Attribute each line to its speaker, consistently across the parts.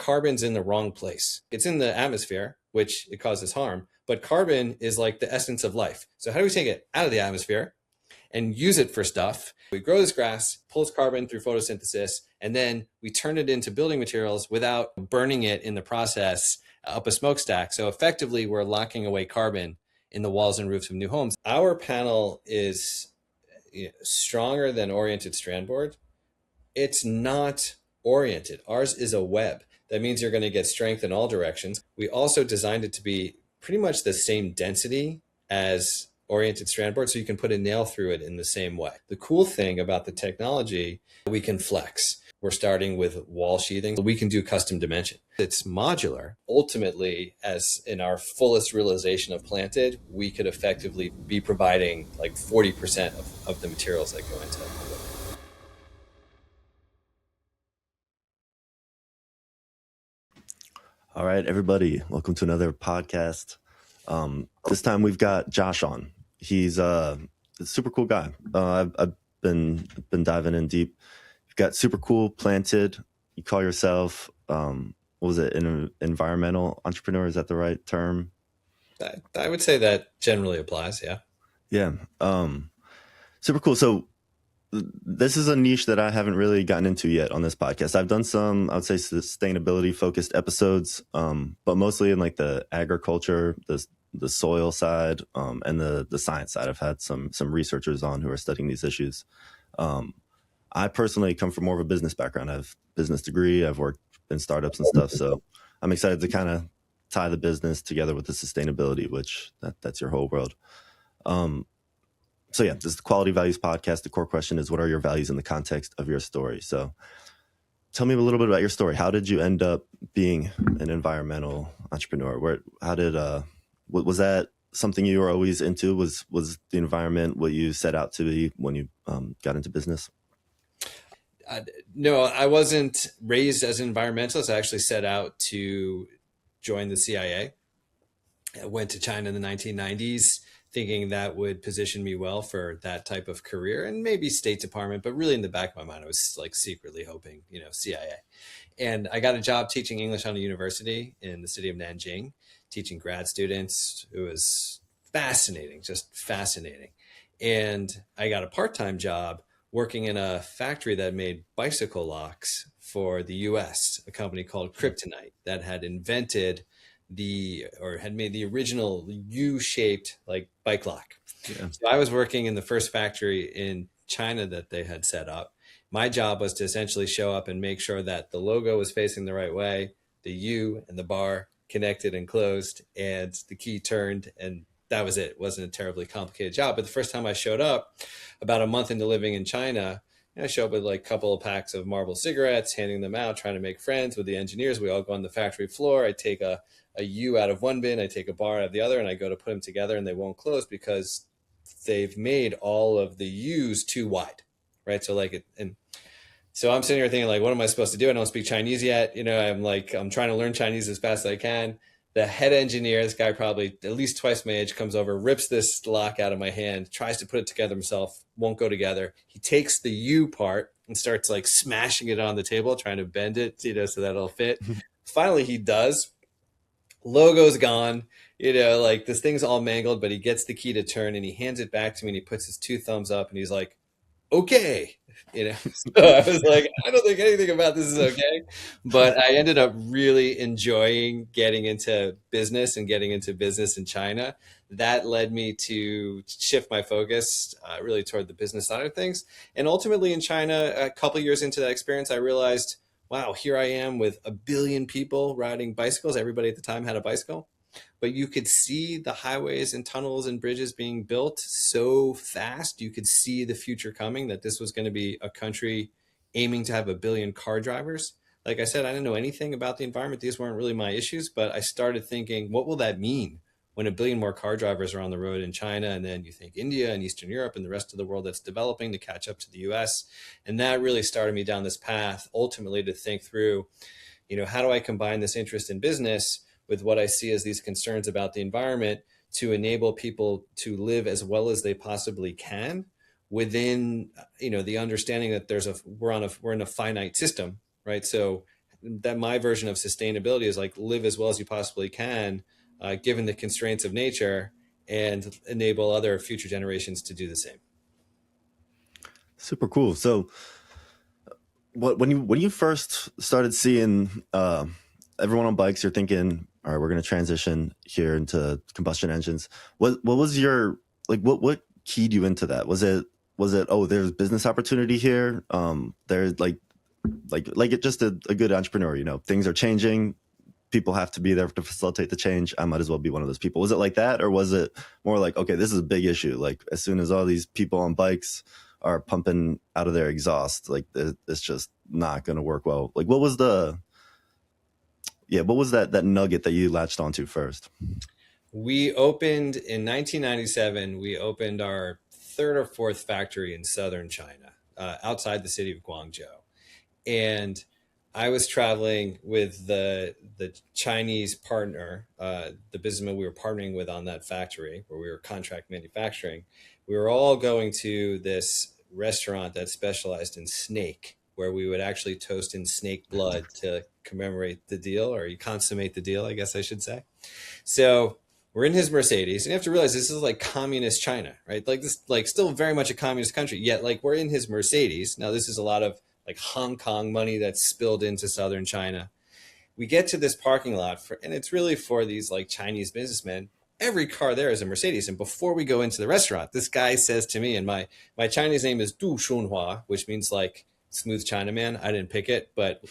Speaker 1: carbon's in the wrong place. It's in the atmosphere, which it causes harm, but carbon is like the essence of life. So how do we take it out of the atmosphere and use it for stuff? We grow this grass, pulls carbon through photosynthesis, and then we turn it into building materials without burning it in the process up a smokestack. So effectively, we're locking away carbon in the walls and roofs of new homes. Our panel is stronger than oriented strand board. It's not oriented. Ours is a web. That means you're going to get strength in all directions. We also designed it to be pretty much the same density as oriented strand board, so you can put a nail through it in the same way. The cool thing about the technology, we can flex. We're starting with wall sheathing. We can do custom dimension. It's modular. Ultimately, as in our fullest realization of planted, we could effectively be providing like 40% of the materials that go into it.
Speaker 2: All right, everybody, welcome to another podcast. This time we've got Josh on. He's a super cool guy. I've been diving in deep. You've got super cool planted. You call yourself, what was it, an environmental entrepreneur? Is that the right term?
Speaker 1: I would say that generally applies, yeah.
Speaker 2: Yeah, super cool. So this is a niche that I haven't really gotten into yet on this podcast. I've done some, I would say, sustainability focused episodes, but mostly in like the agriculture, the soil side, and the science side. I've had some researchers on who are studying these issues. I personally come from more of a business background. I have a business degree. I've worked in startups and stuff. So I'm excited to kind of tie the business together with the sustainability, which that's your whole world. So yeah, this is the Quality Values Podcast. The core question is, what are your values in the context of your story? So tell me a little bit about your story. How did you end up being an environmental entrepreneur? Was that something you were always into? Was the environment what you set out to be when you got into business?
Speaker 1: No, I wasn't raised as an environmentalist. I actually set out to join the CIA. I went to China in the 1990s, thinking that would position me well for that type of career and maybe State Department, but really in the back of my mind, I was like secretly hoping, CIA. And I got a job teaching English on a university in the city of Nanjing, teaching grad students. It was fascinating, just fascinating. And I got a part-time job working in a factory that made bicycle locks for the US, a company called Kryptonite that had invented had made the original U-shaped like bike lock. Yeah. So I was working in the first factory in China that they had set up. My job was to essentially show up and make sure that the logo was facing the right way, the U and the bar connected and closed, and the key turned, and that was it. It wasn't a terribly complicated job. But the first time I showed up, about a month into living in China, I show up with like a couple of packs of Marlboro cigarettes, handing them out, trying to make friends with the engineers. We all go on the factory floor. I take a U out of one bin, I take a bar out of the other, and I go to put them together, and they won't close because they've made all of the U's too wide, right? So so I'm sitting here thinking, like, what am I supposed to do? I don't speak Chinese yet. I'm trying to learn Chinese as fast as I can. The head engineer, this guy probably at least twice my age, comes over, rips this lock out of my hand, tries to put it together himself, won't go together. He takes the U part and starts like smashing it on the table, trying to bend it, so that it'll fit. Finally, he does. Logo's gone, like this thing's all mangled, but he gets the key to turn and he hands it back to me and he puts his two thumbs up and he's like, okay. So I was like, I don't think anything about this is okay. But I ended up really enjoying getting into business in China. That led me to shift my focus really toward the business side of things. And ultimately in China, a couple years into that experience, I realized, wow, here I am with 1 billion people riding bicycles. Everybody at the time had a bicycle. But you could see the highways and tunnels and bridges being built so fast. You could see the future coming, that this was going to be a country aiming to have 1 billion car drivers. Like I said, I didn't know anything about the environment. These weren't really my issues, but I started thinking, what will that mean when 1 billion more car drivers are on the road in China? And then you think India and Eastern Europe and the rest of the world that's developing to catch up to the US. And that really started me down this path, ultimately to think through, how do I combine this interest in business with what I see as these concerns about the environment to enable people to live as well as they possibly can within, the understanding that we're in a finite system, right? So that my version of sustainability is like live as well as you possibly can, given the constraints of nature, and enable other future generations to do the same.
Speaker 2: Super cool. So when you first started seeing everyone on bikes, you're thinking, all right, we're going to transition here into combustion engines. What was your, like, what keyed you into that? Was it, oh, there's business opportunity here? There's like it just a good entrepreneur, you know, things are changing. People have to be there to facilitate the change. I might as well be one of those people. Was it like that? Or was it more like, okay, this is a big issue. Like as soon as all these people on bikes are pumping out of their exhaust, like it's just not going to work well. Like what was that nugget that you latched onto first?
Speaker 1: We opened in 1997. We opened our third or fourth factory in southern China, outside the city of Guangzhou. And I was traveling with the Chinese partner, the businessman we were partnering with on that factory, where we were contract manufacturing. We were all going to this restaurant that specialized in snake, where we would actually toast in snake blood to commemorate the deal, or you consummate the deal, I guess I should say. So we're in his Mercedes, and you have to realize this is like communist China, right? Like this, like still very much a communist country, yet like we're in his Mercedes. Now this is a lot of like Hong Kong money that's spilled into southern China. We get to this parking lot and it's really for these like Chinese businessmen. Every car there is a Mercedes. And before we go into the restaurant, this guy says to me, and my Chinese name is Du Shunhua, which means like smooth Chinaman. I didn't pick it, but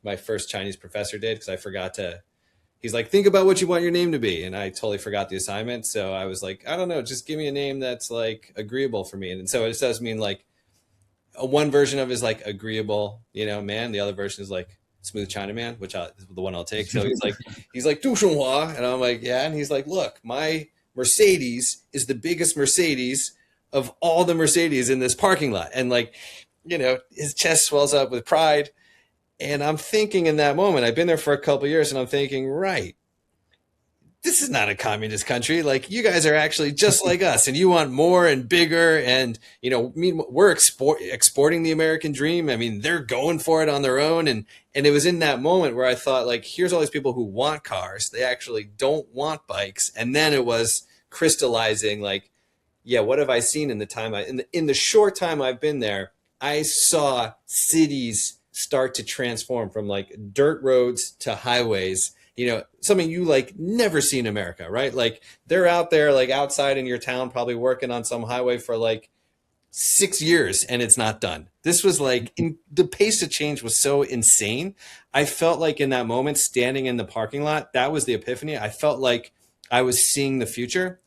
Speaker 1: my first Chinese professor did, because I forgot to. He's like, think about what you want your name to be. And I totally forgot the assignment. So I was like, I don't know, just give me a name that's like agreeable for me. And so it does mean like, one version of it is like agreeable, you know, man. The other version is like smooth Chinaman, which is the one I'll take. So he's like Du Shunhua, and I'm like, yeah. And he's like, look, my Mercedes is the biggest Mercedes of all the Mercedes in this parking lot. And like, you know, his chest swells up with pride. And I'm thinking in that moment, I've been there for a couple of years, and I'm thinking, right, this is not a communist country. Like you guys are actually just like us, and you want more and bigger. And, you know, we're exporting the American dream. I mean, they're going for it on their own. And it was in that moment where I thought, like, here's all these people who want cars. They actually don't want bikes. And then it was crystallizing, like, yeah, what have I seen in the time in the short time I've been there? I saw cities start to transform from like dirt roads to highways. You know, something you like never see in America, right? Like they're out there, like outside in your town, probably working on some highway for like 6 years and it's not done. This was like the pace of change was so insane. I felt like in that moment, standing in the parking lot, that was the epiphany. I felt like I was seeing the future.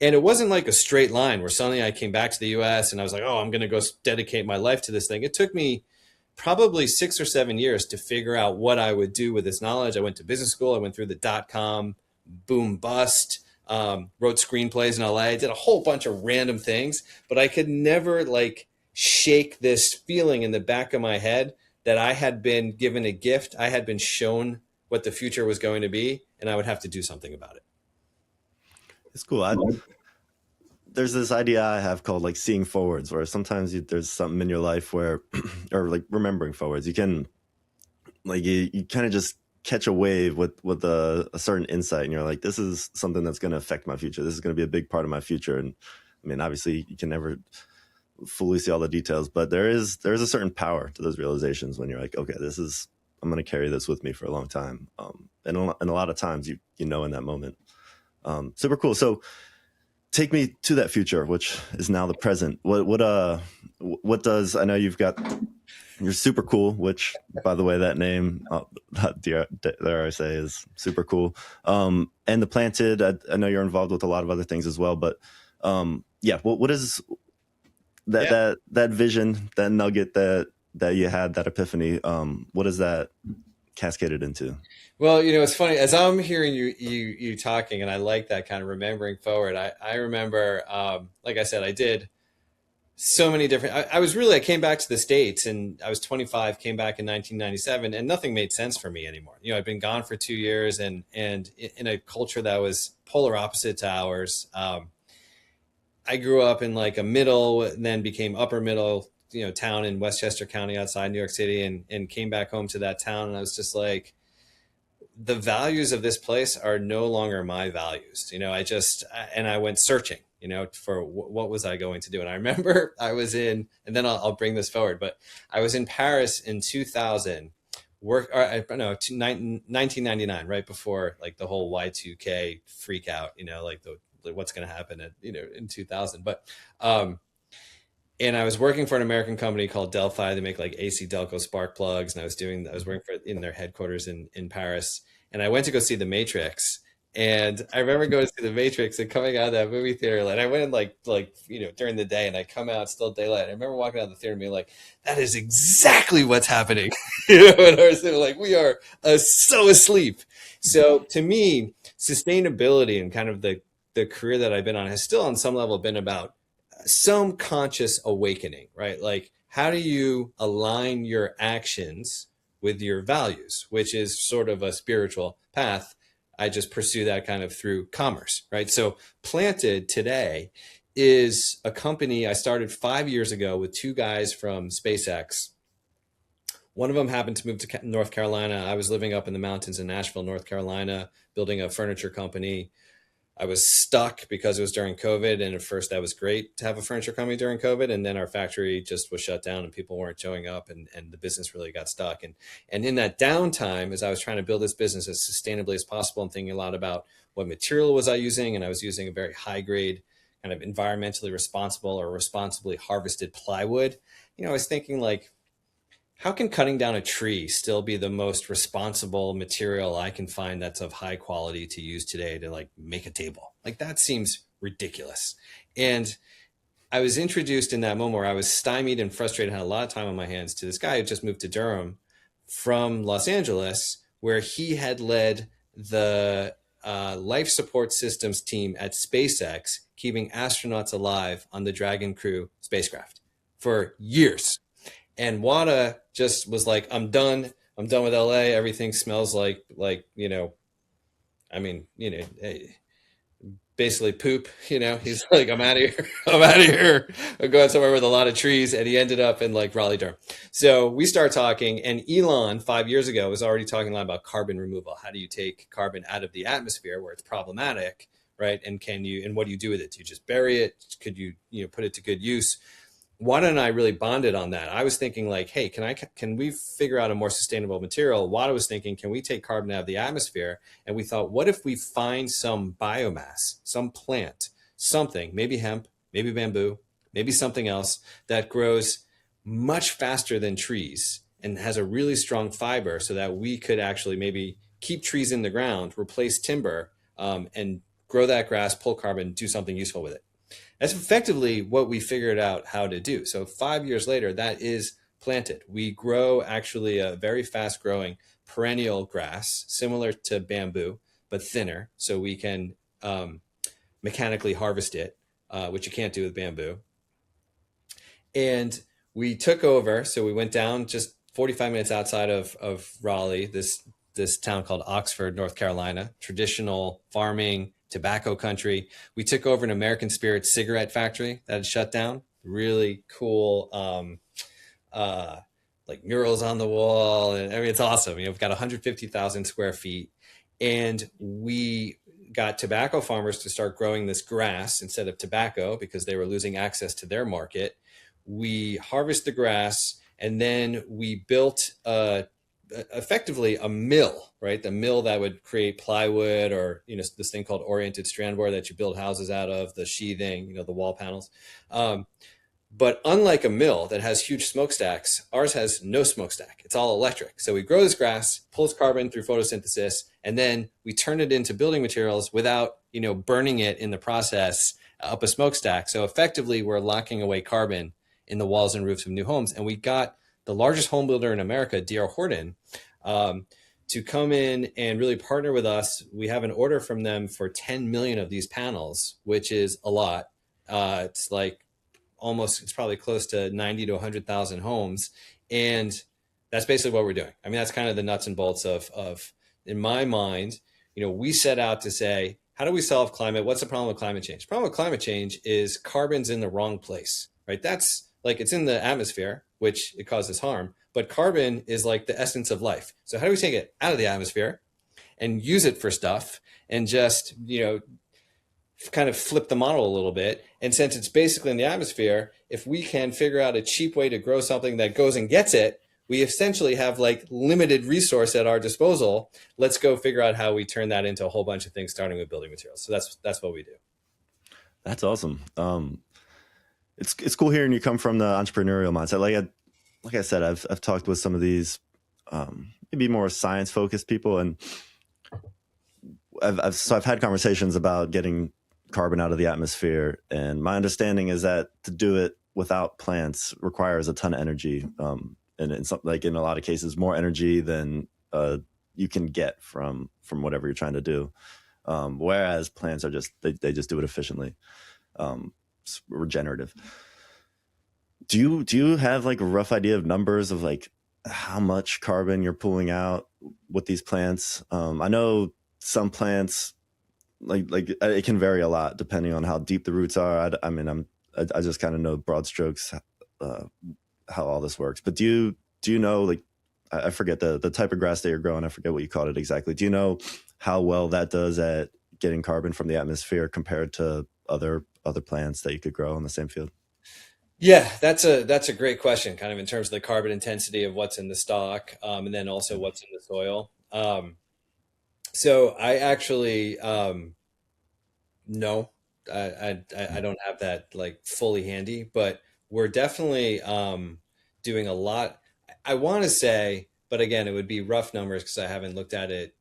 Speaker 1: And it wasn't like a straight line where suddenly I came back to the US and I was like, oh, I'm going to go dedicate my life to this thing. It took me probably 6 or 7 years to figure out what I would do with this knowledge. I went to business school. I went through the .com boom bust, wrote screenplays in LA, did a whole bunch of random things, but I could never like shake this feeling in the back of my head that I had been given a gift. I had been shown what the future was going to be, and I would have to do something about it.
Speaker 2: It's cool. There's this idea I have called like seeing forwards, where sometimes there's something in your life where, or like remembering forwards, you can like, you kind of just catch a wave with a certain insight, and you're like, this is something that's going to affect my future. This is going to be a big part of my future. And I mean, obviously you can never fully see all the details, but there is a certain power to those realizations when you're like, okay, I'm going to carry this with me for a long time. And a lot of times you know, in that moment. Super cool. So take me to that future, which is now the present. What does, I know you're super cool, which by the way, that name, dare I say, is super cool. And the planted, I know you're involved with a lot of other things as well, but yeah, what is that vision, that nugget that you had, that epiphany, what is that cascaded into?
Speaker 1: Well, you know, it's funny as I'm hearing you talking, and I like that kind of remembering forward. I remember, like I said, I did so many different. I came back to the States, and I was 25, came back in 1997, and nothing made sense for me anymore. You know, I'd been gone for 2 years, and in a culture that was polar opposite to ours. I grew up in like a middle, and then became upper middle town in Westchester County outside New York City, and came back home to that town. And I was just like, the values of this place are no longer my values. And I went searching, for what was I going to do. And I remember I was in, and then I'll bring this forward, but I was in Paris in 2000, 1999, right before like the whole Y2K freak out, like what's going to happen in 2000. But, and I was working for an American company called Delphi. They make like AC Delco spark plugs. And I was working in their headquarters in Paris. And I went to go see The Matrix. And I remember going to see The Matrix and coming out of that movie theater. And I went in like during the day, and I come out still daylight. I remember walking out of the theater and being like, that is exactly what's happening. And I was like, we are so asleep. So to me, sustainability and kind of the career that I've been on has still on some level been about some conscious awakening, right? Like, how do you align your actions with your values, which is sort of a spiritual path. I just pursue that kind of through commerce, right? So Planted today is a company I started 5 years ago with two guys from SpaceX. One of them happened to move to North Carolina. I was living up in the mountains in Nashville, North Carolina, building a furniture company. I was stuck because it was during COVID. And at first that was great to have a furniture company during COVID. And then our factory just was shut down and people weren't showing up, and the business really got stuck. And in that downtime, as I was trying to build this business as sustainably as possible and thinking a lot about what material was I using, and I was using a very high grade kind of environmentally responsible or responsibly harvested plywood. I was thinking like, how can cutting down a tree still be the most responsible material I can find that's of high quality to use today to like make a table? Like, that seems ridiculous. And I was introduced in that moment where I was stymied and frustrated, had a lot of time on my hands, to this guy who just moved to Durham from Los Angeles, where he had led the life support systems team at SpaceX, keeping astronauts alive on the Dragon Crew spacecraft for years. And Wada just was like, I'm done with LA. Everything smells like, basically poop, he's like, I'm out of here. I'm going somewhere with a lot of trees. And he ended up in like Raleigh, Durham. So we start talking, and Elon 5 years ago was already talking a lot about carbon removal. How do you take carbon out of the atmosphere where it's problematic, right? And what do you do with it? Do you just bury it? Could you, put it to good use? Wada and I really bonded on that. I was thinking like, hey, can we figure out a more sustainable material? Wada was thinking, can we take carbon out of the atmosphere? And we thought, what if we find some biomass, some plant, something, maybe hemp, maybe bamboo, maybe something else that grows much faster than trees and has a really strong fiber, so that we could actually maybe keep trees in the ground, replace timber, and grow that grass, pull carbon, do something useful with it. That's effectively what we figured out how to do. So 5 years later, that is Planted. We grow actually a very fast growing perennial grass, similar to bamboo, but thinner. So we can mechanically harvest it, which you can't do with bamboo. And we took over. So we went down just 45 minutes outside of Raleigh, this town called Oxford, North Carolina, traditional farming, tobacco country. We took over an American Spirit cigarette factory that had shut down. Really cool, like murals on the wall, and it's awesome. We've got 150,000 square feet, and we got tobacco farmers to start growing this grass instead of tobacco because they were losing access to their market. We harvest the grass, and then we built effectively a mill, right? The mill that would create plywood, or this thing called oriented strand board that you build houses out of, the sheathing, the wall panels. But unlike a mill that has huge smokestacks, ours has no smokestack. It's all electric. So we grow this grass, pulls carbon through photosynthesis, and then we turn it into building materials without burning it in the process up a smokestack. So effectively, we're locking away carbon in the walls and roofs of new homes. And we got the largest home builder in America, D.R. Horton, to come in and really partner with us. We have an order from them for 10 million of these panels, which is a lot. It's probably close to 90 to 100,000 homes. And that's basically what we're doing. I mean, that's kind of the nuts and bolts of in my mind, we set out to say, how do we solve climate? What's the problem with climate change? The problem with climate change is carbon's in the wrong place, right? That's like it's in the atmosphere, which it causes harm, but carbon is like the essence of life. So how do we take it out of the atmosphere and use it for stuff and just, kind of flip the model a little bit? And since it's basically in the atmosphere, if we can figure out a cheap way to grow something that goes and gets it, we essentially have like limited resource at our disposal. Let's go figure out how we turn that into a whole bunch of things, starting with building materials. So that's what we do.
Speaker 2: That's awesome. It's cool hearing you come from the entrepreneurial mindset. Like I said, I've talked with some of these maybe more science focused people, and I've had conversations about getting carbon out of the atmosphere, and my understanding is that to do it without plants requires a ton of energy, and in a lot of cases more energy than you can get from whatever you're trying to do. Whereas plants are they just do it efficiently, regenerative. Do you have like a rough idea of numbers of like how much carbon you're pulling out with these plants? I know some plants like it can vary a lot depending on how deep the roots are. I just kind of know broad strokes how all this works. But do you know, like, I forget the type of grass that you're growing. I forget what you called it exactly. Do you know how well that does at getting carbon from the atmosphere compared to other plants that you could grow on the same field?
Speaker 1: Yeah, that's a great question, kind of in terms of the carbon intensity of what's in the stock, and then also what's in the soil. So I actually no, I don't have that like fully handy, but we're definitely doing a lot. I want to say, but again, it would be rough numbers because I haven't looked at it,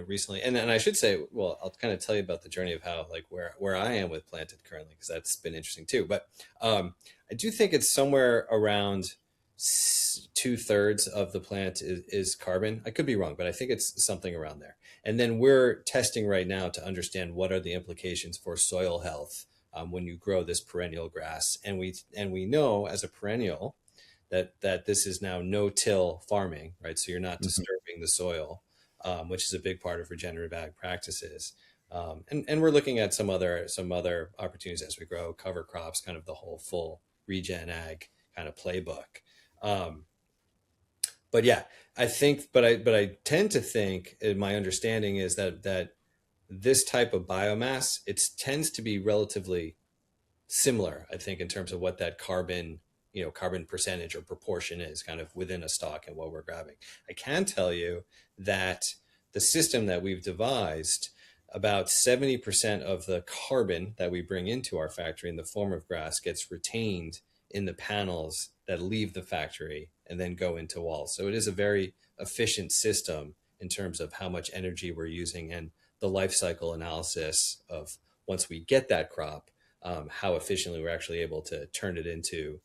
Speaker 1: recently. And I should say, well, I'll kind of tell you about the journey of how like where I am with planted currently because that's been interesting too. But I do think it's somewhere around 2/3 of the plant is carbon. I could be wrong, but I think it's something around there. And then we're testing right now to understand what are the implications for soil health when you grow this perennial grass. And we know as a perennial that this is now no-till farming, right? So you're not disturbing the soil, which is a big part of regenerative ag practices. And we're looking at some other opportunities as we grow cover crops, kind of the whole full regen ag kind of playbook. But yeah, I tend to think, my understanding is that this type of biomass, it tends to be relatively similar, I think, in terms of what that carbon percentage or proportion is kind of within a stock and what we're grabbing. I can tell you that the system that we've devised, about 70% of the carbon that we bring into our factory in the form of grass gets retained in the panels that leave the factory and then go into walls. So it is a very efficient system in terms of how much energy we're using and the life cycle analysis of once we get that crop, how efficiently we're actually able to turn it into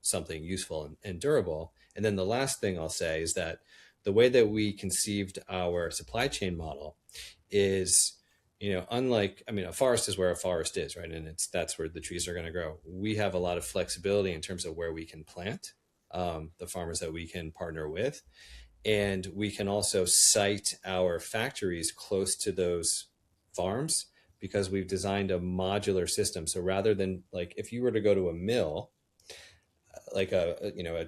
Speaker 1: something useful and durable. And then the last thing I'll say is that the way that we conceived our supply chain model is, unlike, a forest is where a forest is, right? And that's where the trees are going to grow. We have a lot of flexibility in terms of where we can plant, the farmers that we can partner with. And we can also site our factories close to those farms because we've designed a modular system. So rather than like, if you were to go to a mill, like a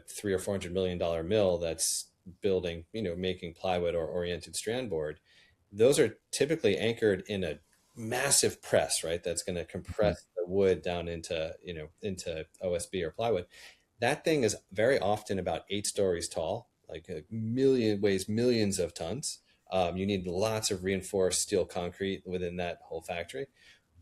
Speaker 1: $300 or $400 million mill that's building, making plywood or oriented strand board, those are typically anchored in a massive press, right? That's going to compress the wood down into OSB or plywood. That thing is very often about 8 stories tall, like weighs millions of tons. You need lots of reinforced steel concrete within that whole factory.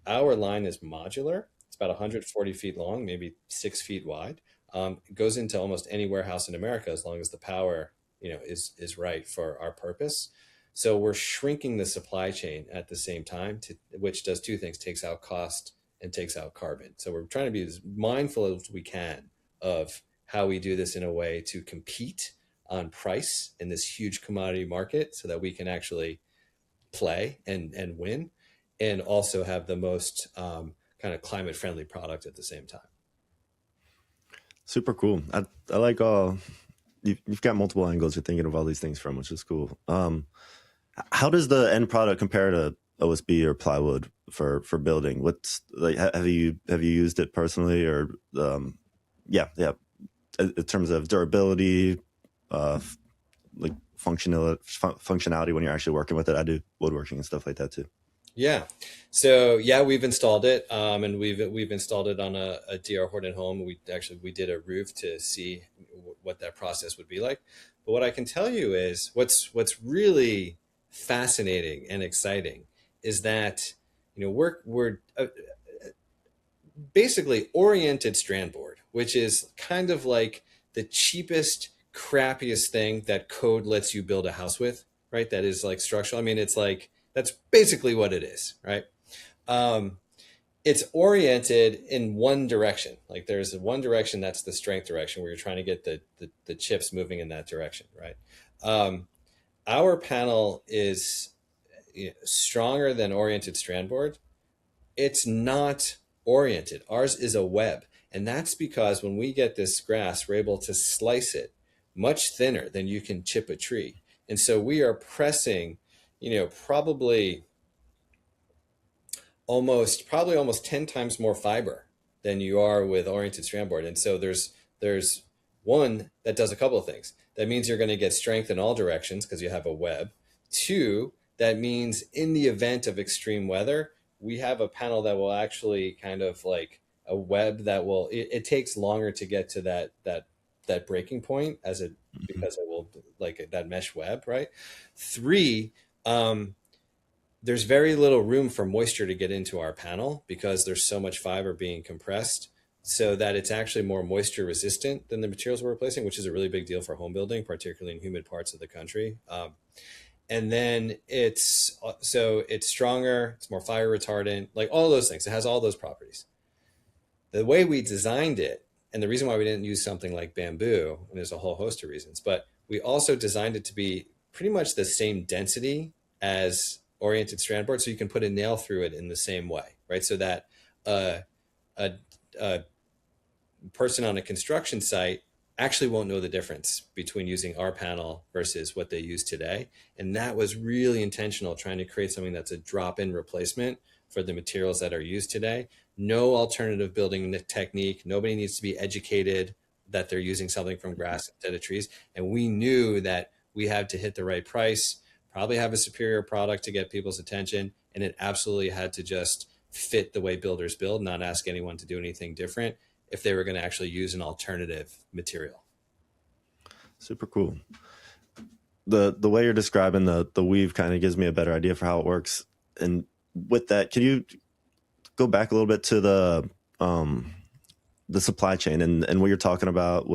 Speaker 1: Our line is modular. It's about 140 feet long, maybe 6 feet wide. It goes into almost any warehouse in America as long as the power, is right for our purpose. So we're shrinking the supply chain at the same time, which does 2 things: takes out cost and takes out carbon. So we're trying to be as mindful as we can of how we do this in a way to compete on price in this huge commodity market, so that we can actually play and win, and also have the most kind of climate friendly product at the same time.
Speaker 2: Super cool. I like you've got multiple angles you're thinking of all these things from, which is cool. How does the end product compare to OSB or plywood for building? What's like, have you used it personally, or Yeah, yeah. In terms of durability, uh, like functionality when you're actually working with it. I do woodworking and stuff like that too.
Speaker 1: Yeah. So yeah, we've installed it, and we've installed it on a DR Horton home. We did a roof to see what that process would be like. But what I can tell you is what's really fascinating and exciting is that we're basically oriented strand board, which is kind of like the cheapest, crappiest thing that code lets you build a house with, right? That is like structural. I mean, it's like that's basically what it is, right? Um, it's oriented in one direction. Like there's one direction that's the strength direction where you're trying to get the chips moving in that direction, right? Um, our panel is stronger than oriented strand board. It's not oriented. Ours is a web. And that's because when we get this grass, we're able to slice it much thinner than you can chip a tree. And so we are pressing, probably almost 10 times more fiber than you are with oriented strand board. And so there's one that does a couple of things. That means you're going to get strength in all directions because you have a web. Two, that means in the event of extreme weather, we have a panel that will actually kind of like a web that it takes longer to get to that breaking point as it
Speaker 2: Mhm.
Speaker 1: because it will like that mesh web, right? Three, um, there's very little room for moisture to get into our panel because there's so much fiber being compressed so that it's actually more moisture resistant than the materials we're replacing, which is a really big deal for home building, particularly in humid parts of the country. And then it's stronger, it's more fire retardant, like all those things. It has all those properties. The way we designed it, and the reason why we didn't use something like bamboo, and there's a whole host of reasons, but we also designed it to be pretty much the same density as oriented strand board, so you can put a nail through it in the same way, right? So that uh, a, a person on a construction site actually won't know the difference between using our panel versus what they use today. And that was really intentional, trying to create something that's a drop-in replacement for the materials that are used today. No alternative building technique. Nobody needs to be educated that they're using something from grass instead of trees. And we knew that we had to hit the right price, probably have a superior product to get people's attention, and it absolutely had to just fit the way builders build, not ask anyone to do anything different if they were going to actually use an alternative material.
Speaker 2: Super cool. The way you're describing the weave kind of gives me a better idea for how it works. And with that, can you go back a little bit to the supply chain and what you're talking about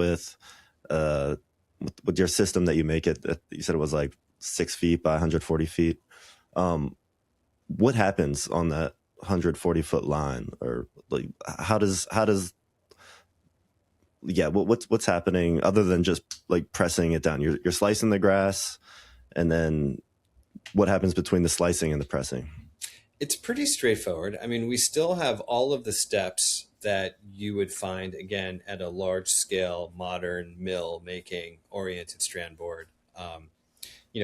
Speaker 2: uh with your system that you make it? You said it was like 6 feet by 140 feet. What happens on that 140-foot line, or like how does yeah, what's happening other than just like pressing it down? You're slicing the grass, and then what happens between the slicing and the pressing?
Speaker 1: It's pretty straightforward. I mean, we still have all of the steps that you would find again at a large scale modern mill making oriented strand board.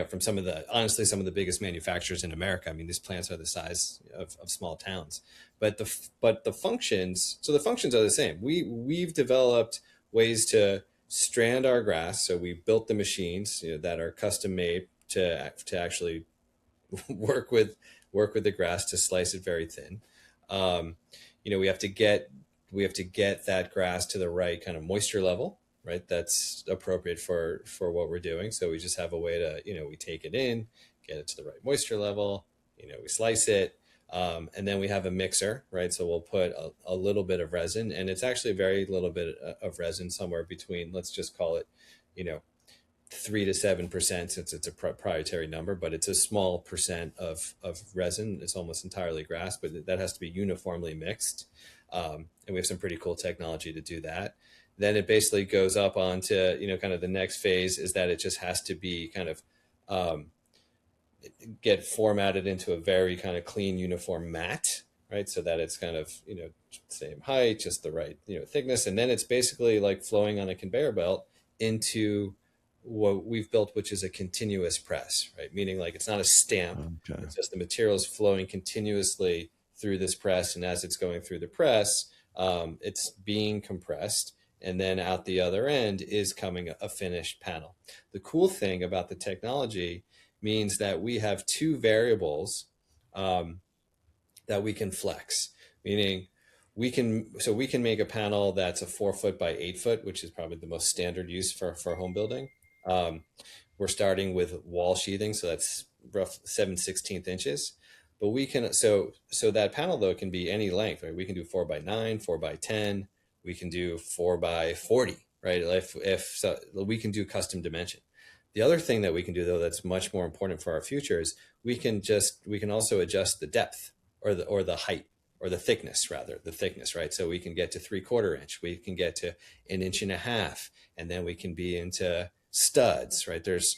Speaker 1: From some of the biggest manufacturers in America. I mean, these plants are the size of small towns, the functions are the same. We've developed ways to strand our grass. So we built the machines, that are custom made to actually work with the grass to slice it very thin. Um, we have to get that grass to the right kind of moisture level, right? That's appropriate for what we're doing. So we just have a way to, we take it in, get it to the right moisture level, we slice it. And then we have a mixer, right? So we'll put a little bit of resin, and it's actually a very little bit of resin, somewhere between, let's just call it, you know, 3 to 7%, since it's a proprietary number, but it's a small percent of resin. It's almost entirely grass, but that has to be uniformly mixed. And we have some pretty cool technology to do that. Then it basically goes up onto, kind of the next phase is that it just has to be kind of um, get formatted into a very kind of clean, uniform mat, right? So that it's kind of, same height, just the right, thickness. And then it's basically like flowing on a conveyor belt into what we've built, which is a continuous press, right? Meaning like it's not a stamp.
Speaker 2: Okay.
Speaker 1: It's just the materials flowing continuously through this press. And as it's going through the press, it's being compressed. and then out the other end is coming a finished panel. The cool thing about the technology means that we have two variables um, that we can flex, meaning we can make a panel that's a 4 foot by 8 foot, which is probably the most standard use for home building. Um, we're starting with wall sheathing, so that's rough 7/16 inches. But we can so that panel though can be any length, right? We can do 4 by 9, 4 by 10. We can do 4 by 40, right? If so, we can do custom dimension. The other thing that we can do though that's much more important for our future is we can also adjust the depth or the height or the thickness, rather the thickness, right? So we can get to 3/4 inch, we can get to 1.5 inches, and then we can be into studs, right? There's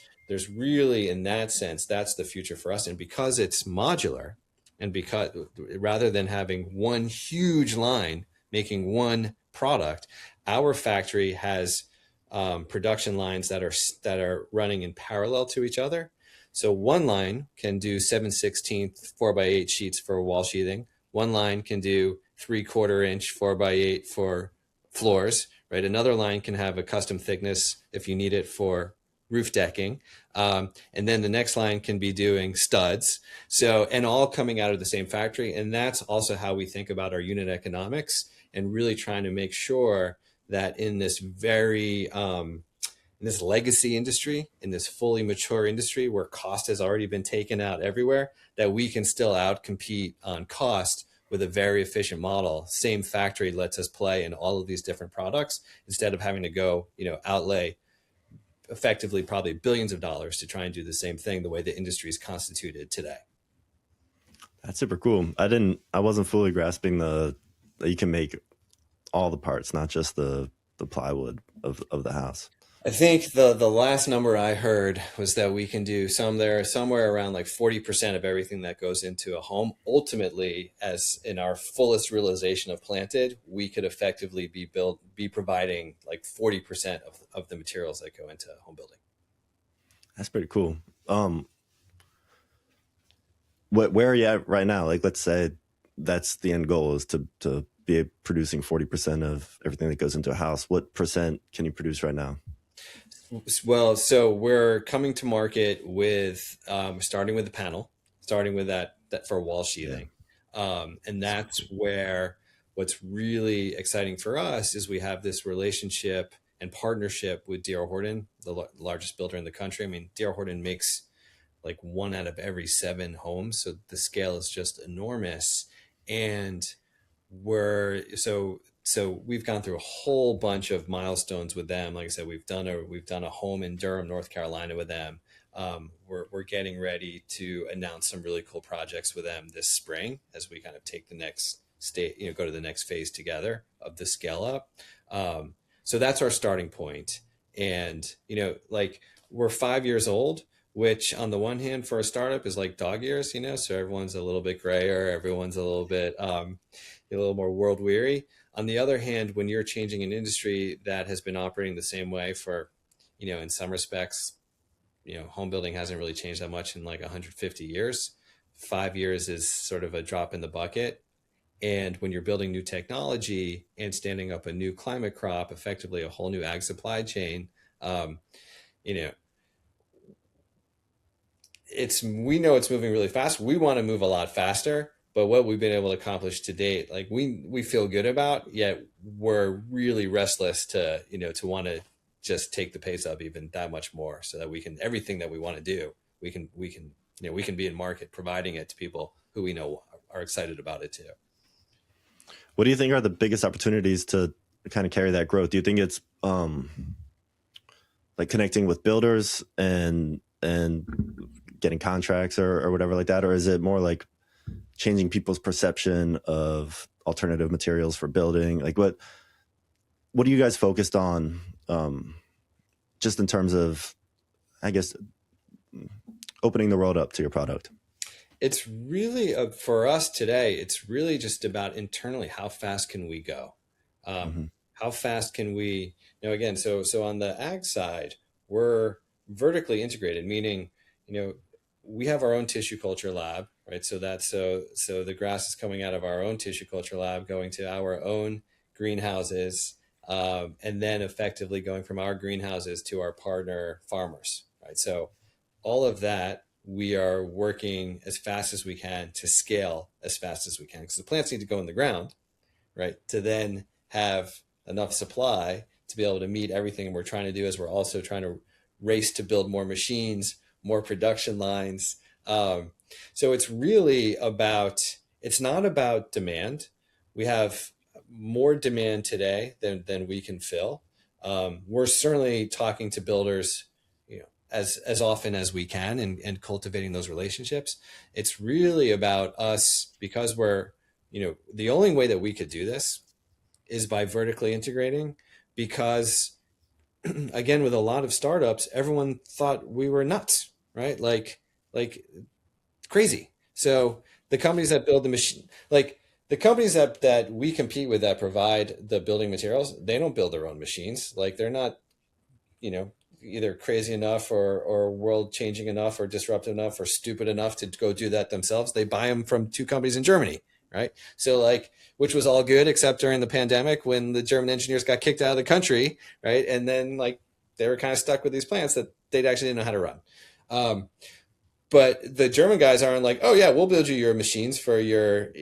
Speaker 1: really, in that sense, that's the future for us. And because it's modular, and because rather than having one huge line making one product, our factory has production lines that are running in parallel to each other. So one line can do 7/16 4 by 8 sheets for wall sheathing. One line can do 3/4 inch 4 by 8 for floors, right? Another line can have a custom thickness if you need it for roof decking. And then the next line can be doing studs. So, and all coming out of the same factory. And that's also how we think about our unit economics, and really trying to make sure that in this in this legacy industry, in this fully mature industry where cost has already been taken out everywhere, that we can still outcompete on cost with a very efficient model. Same factory lets us play in all of these different products instead of having to go, outlay effectively probably billions of dollars to try and do the same thing the way the industry is constituted today.
Speaker 2: That's super cool. I wasn't fully grasping that you can make all the parts, not just the plywood of the house.
Speaker 1: I think the last number I heard was that we can do somewhere around like 40% of everything that goes into a home. Ultimately, as in our fullest realization of planted, we could effectively be providing like 40% of the materials that go into home building.
Speaker 2: That's pretty cool. Where are you at right now? Like, let's say that's the end goal is to be producing 40% of everything that goes into a house. What percent can you produce right now?
Speaker 1: Well, so we're coming to market with starting with the panel, starting with that for wall sheathing. And that's where what's really exciting for us is we have this relationship and partnership with D.R. Horton, the largest builder in the country. I mean, D.R. Horton makes like 1 out of every 7 homes. So the scale is just enormous. And so we've gone through a whole bunch of milestones with them. Like I said, we've done a home in Durham, North Carolina with them. We're getting ready to announce some really cool projects with them this spring as we kind of take the next go to the next phase together of the scale up. So that's our starting point. And, like we're 5 years old, which on the one hand for a startup is like dog years, so everyone's a little bit grayer, everyone's a little bit, a little more world weary. On the other hand, when you're changing an industry that has been operating the same way for, in some respects, home building hasn't really changed that much in like 150 years. 5 years is sort of a drop in the bucket. And when you're building new technology and standing up a new climate crop, effectively a whole new ag supply chain, we know it's moving really fast. We want to move a lot faster. But what we've been able to accomplish to date, like we feel good about, yet we're really restless to want to just take the pace up even that much more, so that we can everything that we want to do, we can be in market providing it to people who we know are excited about it too.
Speaker 2: What do you think are the biggest opportunities to kind of carry that growth? Do you think it's like connecting with builders and getting contracts or whatever like that, or is it more like changing people's perception of alternative materials for building? Like what are you guys focused on, just in terms of, I guess, opening the world up to your product?
Speaker 1: It's really for us today, it's really just about internally, how fast can we go? How fast can we, again, so on the ag side, we're vertically integrated, meaning, we have our own tissue culture lab, right? So the grass is coming out of our own tissue culture lab, going to our own greenhouses, and then effectively going from our greenhouses to our partner farmers, right? So all of that, we are working as fast as we can to scale as fast as we can, because the plants need to go in the ground, right? To then have enough supply to be able to meet everything we're trying to do, as we're also trying to race to build more machines, more production lines. So it's really about, it's not about demand. We have more demand today than we can fill. We're certainly talking to builders, as often as we can, and cultivating those relationships. It's really about us, because we're, the only way that we could do this is by vertically integrating, because again, with a lot of startups, everyone thought we were nuts, right? Like crazy. So the companies that build the machine, like the companies that we compete with, that provide the building materials, they don't build their own machines. Like they're not, either crazy enough or world changing enough or disruptive enough or stupid enough to go do that themselves. They buy them from two companies in Germany, right? So like, which was all good except during the pandemic when the German engineers got kicked out of the country, right? And then like they were kind of stuck with these plants that they actually didn't know how to run. But the German guys aren't like, oh yeah, we'll build you your machines for your,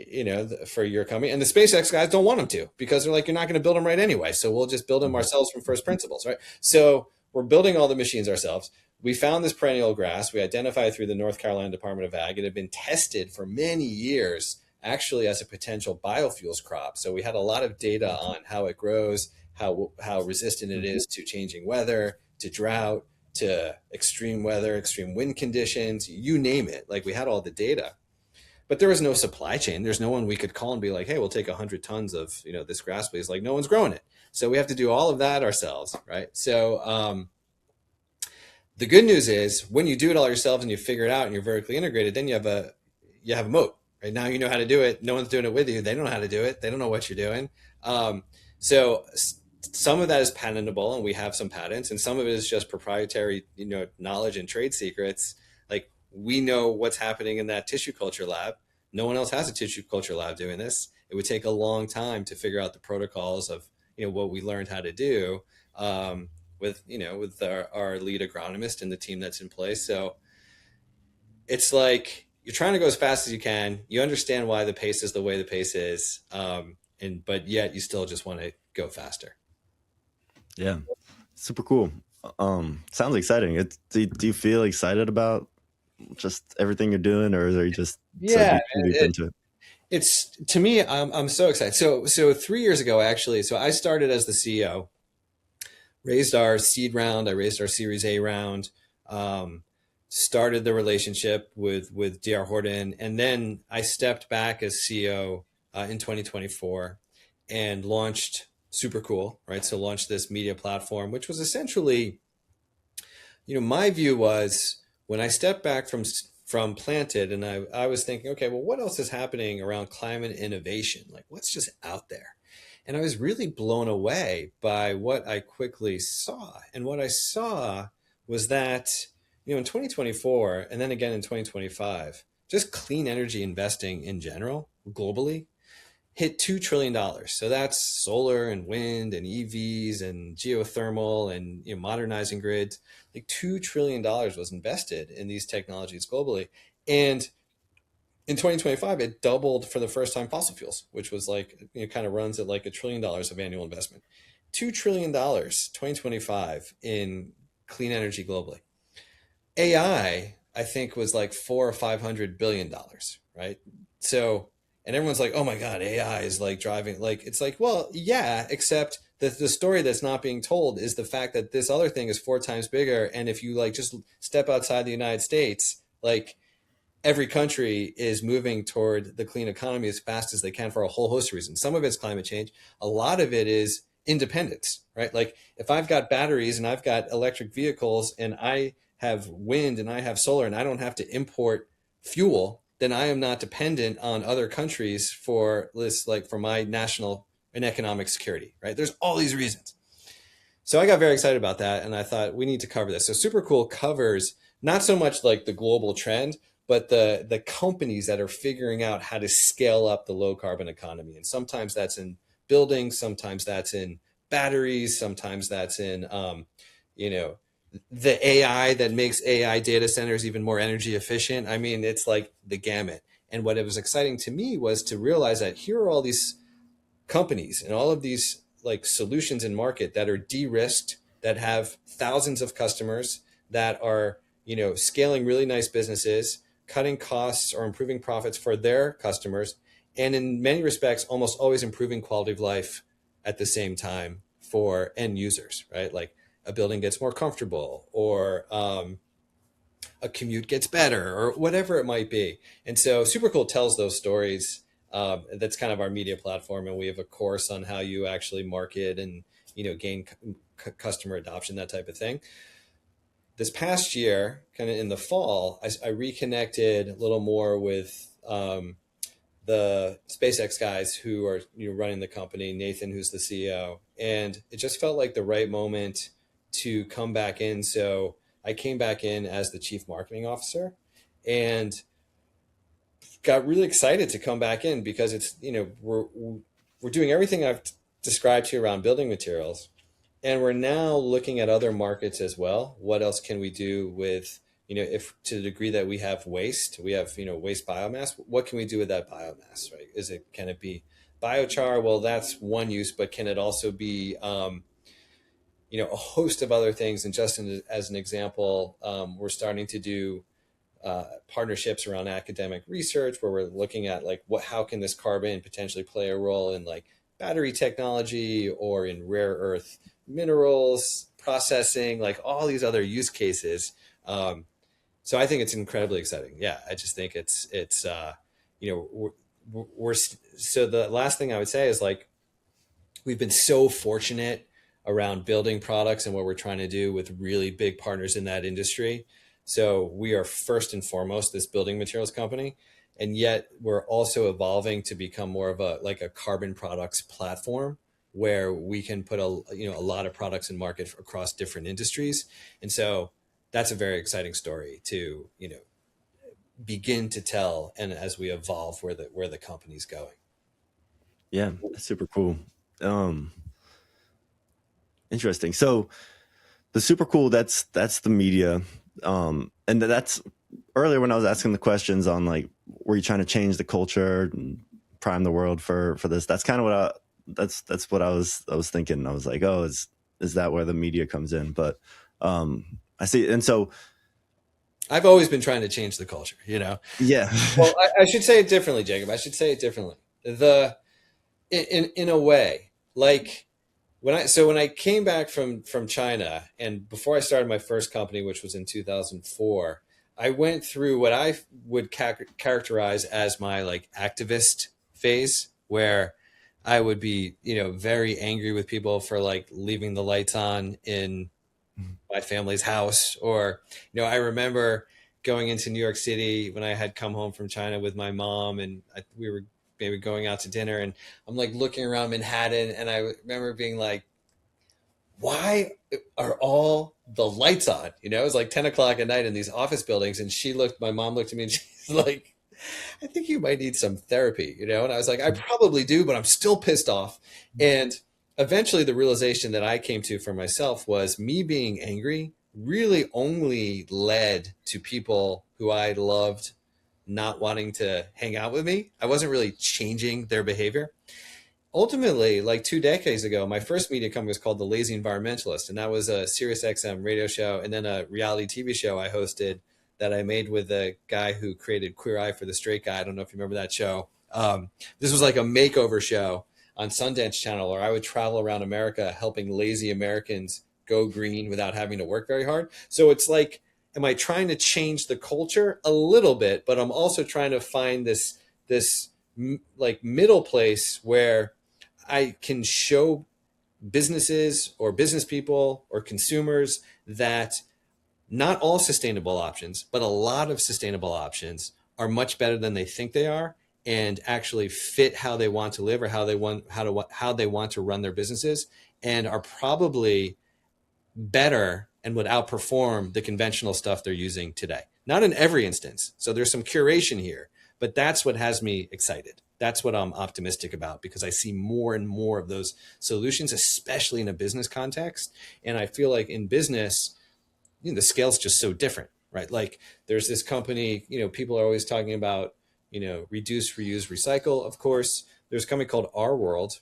Speaker 1: for your company. And the SpaceX guys don't want them to, because they're like, you're not going to build them right anyway. So we'll just build them ourselves from first principles, right? So we're building all the machines ourselves. We found this perennial grass. We identified it through the North Carolina Department of Ag. It had been tested for many years, actually, as a potential biofuels crop. So we had a lot of data on how it grows, how resistant it is to changing weather, to drought, to extreme weather, extreme wind conditions, you name it. Like we had all the data, but there was no supply chain. There's no one we could call and be like, hey, we'll take 100 tons of, this grass, please. Like no one's growing it. So we have to do all of that ourselves, right? So the good news is when you do it all yourselves and you figure it out and you're vertically integrated, then you have a moat, right? Now you know how to do it. No one's doing it with you. They don't know how to do it. They don't know what you're doing. So some of that is patentable, and we have some patents, and some of it is just proprietary, knowledge and trade secrets. Like we know what's happening in that tissue culture lab. No one else has a tissue culture lab doing this. It would take a long time to figure out the protocols of, what we learned how to do, with our lead agronomist and the team that's in place. So it's like you're trying to go as fast as you can. You understand why the pace is the way the pace is, but yet you still just want to go faster.
Speaker 2: Yeah, super cool. Sounds exciting. Do you feel excited about just everything you're doing, or are you just so deep into it?
Speaker 1: It's, to me, I'm so excited. So 3 years ago, actually, so I started as the CEO, raised our seed round, I raised our Series A round, started the relationship with DR Horton, and then I stepped back as CEO in 2024 and launched Super Cool, right? So launched this media platform, which was essentially, my view was when I stepped back from Planted, and I was thinking, okay, well, what else is happening around climate innovation? Like what's just out there? And I was really blown away by what I quickly saw. And what I saw was that, in 2024, and then again in 2025, just clean energy investing in general, globally, hit $2 trillion. So that's solar and wind and EVs and geothermal and modernizing grids. Like $2 trillion was invested in these technologies globally. And in 2025, it doubled for the first time fossil fuels, which was like, kind of runs at like $1 trillion of annual investment. $2 trillion, 2025 in clean energy globally. AI, I think, was like $400 or $500 billion, right? So, and everyone's like, oh my God, AI is like driving, like, it's like, well, yeah, except that the story that's not being told is the fact that this other thing is 4 times bigger. And if you like just step outside the United States, like every country is moving toward the clean economy as fast as they can for a whole host of reasons. Some of it's climate change. A lot of it is independence, right? Like if I've got batteries and I've got electric vehicles and I have wind and I have solar and I don't have to import fuel, then I am not dependent on other countries for this, like for my national and economic security, right? There's all these reasons. So I got very excited about that. And I thought we need to cover this. So Super Cool covers not so much like the global trend, but the companies that are figuring out how to scale up the low carbon economy. And sometimes that's in buildings, sometimes that's in batteries. Sometimes that's in, you know, the AI that makes AI data centers even more energy efficient. I mean, it's like the gamut. And what it was exciting to me was to realize that here are all these companies and all of these like solutions in market that are de-risked, that have thousands of customers, that are, you know, scaling really nice businesses, cutting costs or improving profits for their customers, and in many respects almost always improving quality of life at the same time for end users, right? Like a building gets more comfortable, or a commute gets better, or whatever it might be. And so Supercool tells those stories. That's kind of our media platform, and we have a course on how you actually market and, you know, gain customer adoption, that type of thing. This past year, kind of in the fall, I reconnected a little more with the SpaceX guys who are, you know, running the company, Nathan, who's the CEO, and it just felt like the right moment to come back in. So I came back in as the chief marketing officer, and got really excited to come back in because it's, you know, we're doing everything I've described to you around building materials, and we're now looking at other markets as well. What else can we do with, you know, if to the degree that we have waste, we have, you know, waste biomass, what can we do with that biomass, right? Can it be biochar? Well, that's one use, but can it also be, you know, a host of other things? And just as an example, we're starting to do partnerships around academic research where we're looking at like how can this carbon potentially play a role in like battery technology or in rare earth minerals processing, like all these other use cases. So I think it's incredibly exciting. Yeah, I just think it's you know, so the last thing I would say is like we've been so fortunate around building products and what we're trying to do with really big partners in that industry. So we are first and foremost this building materials company, and yet we're also evolving to become more of a like a carbon products platform where we can put a, you know, a lot of products in market across different industries. And so that's a very exciting story to, you know, begin to tell, and as we evolve where the company's going.
Speaker 2: Yeah, that's super cool. Interesting. So the super cool, that's the media. And that's earlier when I was asking the questions on like, were you trying to change the culture and prime the world for this? That's kind of that's what I was thinking. I was like, oh, is that where the media comes in? But I see. And so
Speaker 1: I've always been trying to change the culture, you know?
Speaker 2: yeah.
Speaker 1: Well, I should say it differently, Jacob. I should say it differently. In a way, like when I came back from China, and before I started my first company, which was in 2004, I went through what I would characterize as my like activist phase, where I would be, you know, very angry with people for like leaving the lights on in my family's house. Or, you know, I remember going into New York City when I had come home from China with my mom, and we were maybe going out to dinner, and I'm like looking around Manhattan, and I remember being like, why are all the lights on? You know, it was like 10 o'clock at night in these office buildings. And my mom looked at me and she's like, I think you might need some therapy, you know? And I was like, I probably do, but I'm still pissed off. And eventually the realization that I came to for myself was me being angry really only led to people who I loved not wanting to hang out with me. I wasn't really changing their behavior. Ultimately, like 2 decades ago, my first media company was called The Lazy Environmentalist, and that was a Sirius XM radio show and then a reality TV show I hosted that I made with the guy who created Queer Eye for the Straight Guy. I don't know if you remember that show. This was like a makeover show on Sundance Channel, where I would travel around America helping lazy Americans go green without having to work very hard. So it's like, am I trying to change the culture? A little bit, but I'm also trying to find this like middle place where I can show businesses or business people or consumers that not all sustainable options, but a lot of sustainable options are much better than they think they are, and actually fit how they want to live, or how they want to run their businesses, and are probably better and would outperform the conventional stuff they're using today. Not in every instance. So there's some curation here, but that's what has me excited. that's what I'm optimistic about, because I see more and more of those solutions, especially in a business context. And I feel like in business, the scale's just so different, right? Like there's this company, people are always talking about, reduce, reuse, recycle. Of course, there's a company called Our World,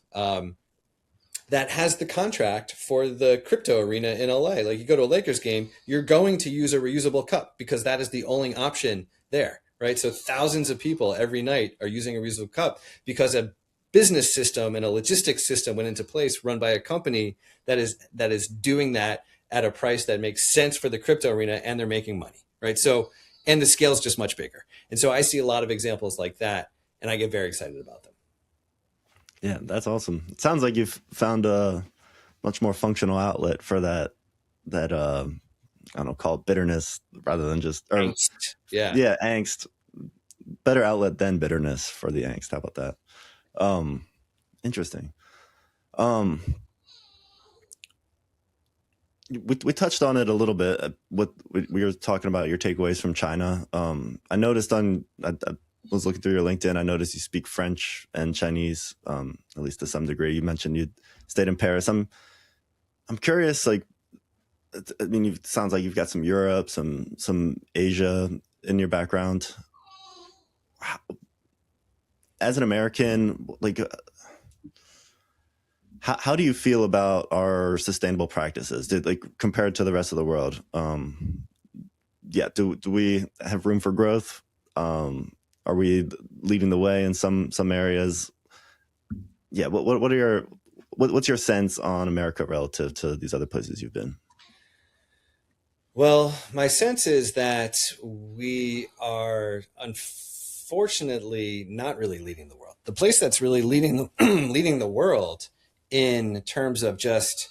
Speaker 1: that has the contract for the crypto arena in LA. Like you go to a Lakers game, you're going to use a reusable cup because that is the only option there, right? So thousands of people every night are using a reusable cup because a business system and a logistics system went into place run by a company that is doing that at a price that makes sense for the crypto arena, and they're making money, right? So, and the scale is just much bigger. And so I see a lot of examples like that, and I get very excited about them.
Speaker 2: Yeah, that's awesome. It sounds like you've found a much more functional outlet for that I don't know, call it bitterness rather than just
Speaker 1: Angst.
Speaker 2: Yeah, angst. Better outlet than bitterness for the angst. How about that? Interesting. We touched on it a little bit. What we were talking about your takeaways from China. I noticed I was looking through your LinkedIn. I noticed you speak French and Chinese, at least to some degree. You mentioned you stayed in Paris. I'm curious. Like, I mean, it sounds like you've got some Europe, some Asia in your background. As an American, like, how do you feel about our sustainable practices, like compared to the rest of the world? Do we have room for growth? Are we leading the way in some areas? Yeah, what's your sense on America relative to these other places you've been?
Speaker 1: Well, my sense is that we are unfortunately not really leading the world. The place that's really leading leading the world in terms of just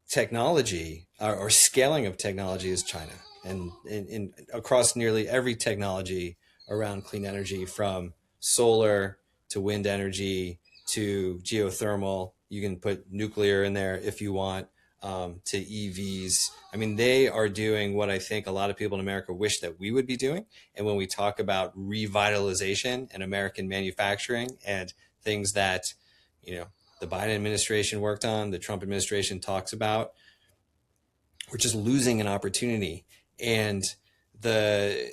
Speaker 1: technology or scaling of technology is China, and in across nearly every technology around clean energy, from solar to wind energy to geothermal. You can put nuclear in there if you want, to EVs. I mean, they are doing what I think a lot of people in America wish that we would be doing. And when we talk about revitalization and American manufacturing and things that, the Biden administration worked on, the Trump administration talks about, we're just losing an opportunity. And the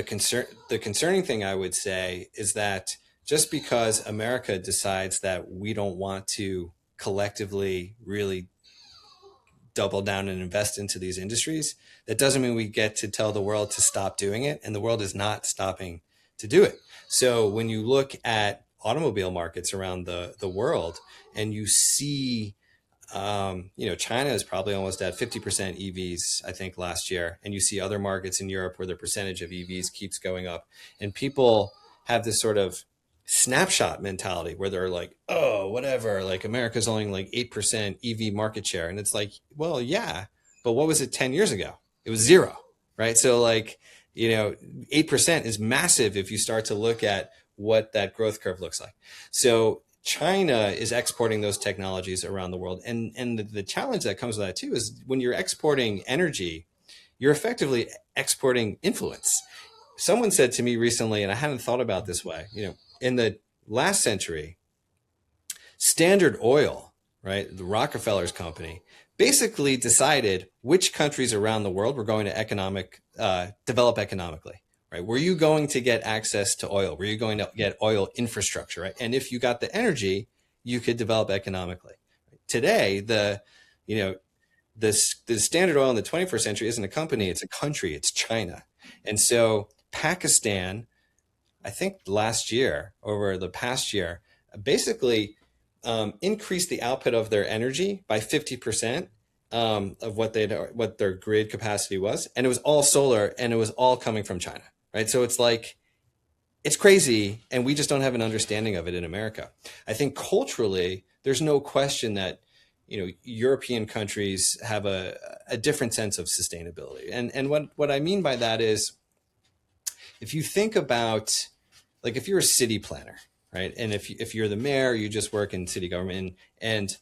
Speaker 1: concerning thing I would say is that just because America decides that we don't want to collectively really double down and invest into these industries, that doesn't mean we get to tell the world to stop doing it. And the world is not stopping to do it. So when you look at automobile markets around the world, and you see, China is probably almost at 50% EVs, I think, last year. And you see other markets in Europe where the percentage of EVs keeps going up. And people have this sort of snapshot mentality where they're like, oh, whatever, like America's only like 8% EV market share. And it's like, well, yeah, but what was it 10 years ago? It was zero, right? So like, 8% is massive if you start to look at what that growth curve looks like. So China is exporting those technologies around the world. And the challenge that comes with that too is when you're exporting energy, you're effectively exporting influence. Someone said to me recently, and I hadn't thought about this way, in the last century, Standard Oil, right, the Rockefeller's company, basically decided which countries around the world were going to develop economically. Right? Were you going to get access to oil? Were you going to get oil infrastructure? Right? And if you got the energy, you could develop economically. Today, the Standard Oil in the 21st century isn't a company; it's a country. It's China. And so Pakistan, I think over the past year, basically increased the output of their energy by 50%, of what their grid capacity was, and it was all solar, and it was all coming from China. Right. So it's like, it's crazy. And we just don't have an understanding of it in America. I think culturally, there's no question that, European countries have a different sense of sustainability. And what I mean by that is, if you think about, like, if you're a city planner, right? And if you're the mayor, you just work in city government, and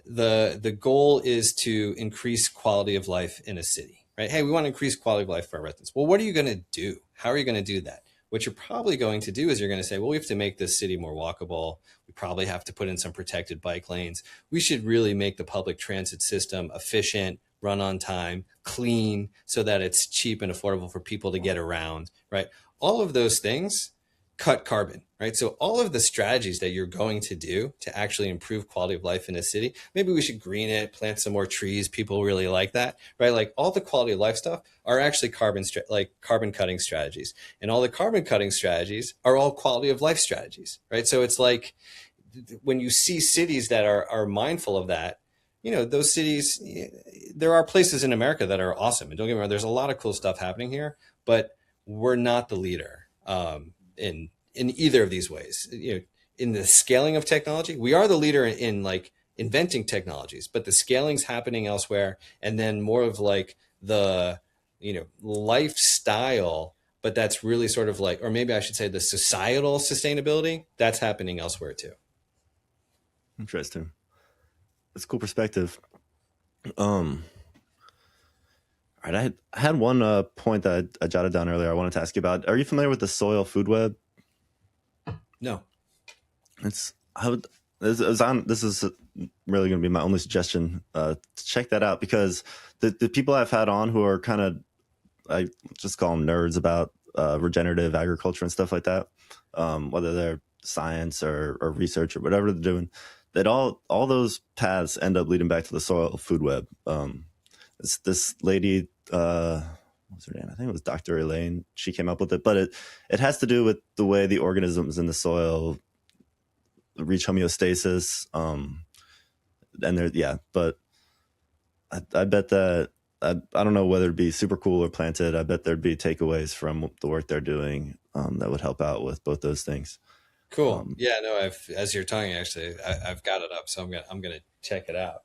Speaker 1: the goal is to increase quality of life in a city. Right? Hey, we want to increase quality of life for our residents. Well, what are you going to do? How are you going to do that? what you're probably going to do is you're going to say, well, we have to make this city more walkable. We probably have to put in some protected bike lanes. We should really make the public transit system efficient, run on time, clean, so that it's cheap and affordable for people to get around, right? All of those things cut carbon, right? So all of the strategies that you're going to do to actually improve quality of life in a city, maybe we should green it, plant some more trees. People really like that, right? Like all the quality of life stuff are actually carbon cutting strategies, and all the carbon cutting strategies are all quality of life strategies, right? So it's like when you see cities that are mindful of that, those cities, there are places in America that are awesome. And don't get me wrong, there's a lot of cool stuff happening here, but we're not the leader in either of these ways. In the scaling of technology, we are the leader in like inventing technologies, but the scaling's happening elsewhere. And then more of like the, lifestyle, but that's really sort of like, or maybe I should say the societal sustainability, that's happening elsewhere too.
Speaker 2: Interesting. That's a cool perspective. All right, I had one point that I jotted down earlier I wanted to ask you about. Are you familiar with the soil food web?
Speaker 1: No.
Speaker 2: This is really going to be my only suggestion to check that out, because the people I've had on who are kind of, I just call them nerds about regenerative agriculture and stuff like that, whether they're science or research or whatever they're doing, that all those paths end up leading back to the soil food web. It's this lady, what's her name? I think it was Dr. Elaine. She came up with it, but it has to do with the way the organisms in the soil reach homeostasis. But I bet that I don't know whether it'd be super cool or planted. I bet there'd be takeaways from the work they're doing that would help out with both those things.
Speaker 1: Cool. Yeah, no, as you're talking, actually, I've got it up, so I'm gonna check it out.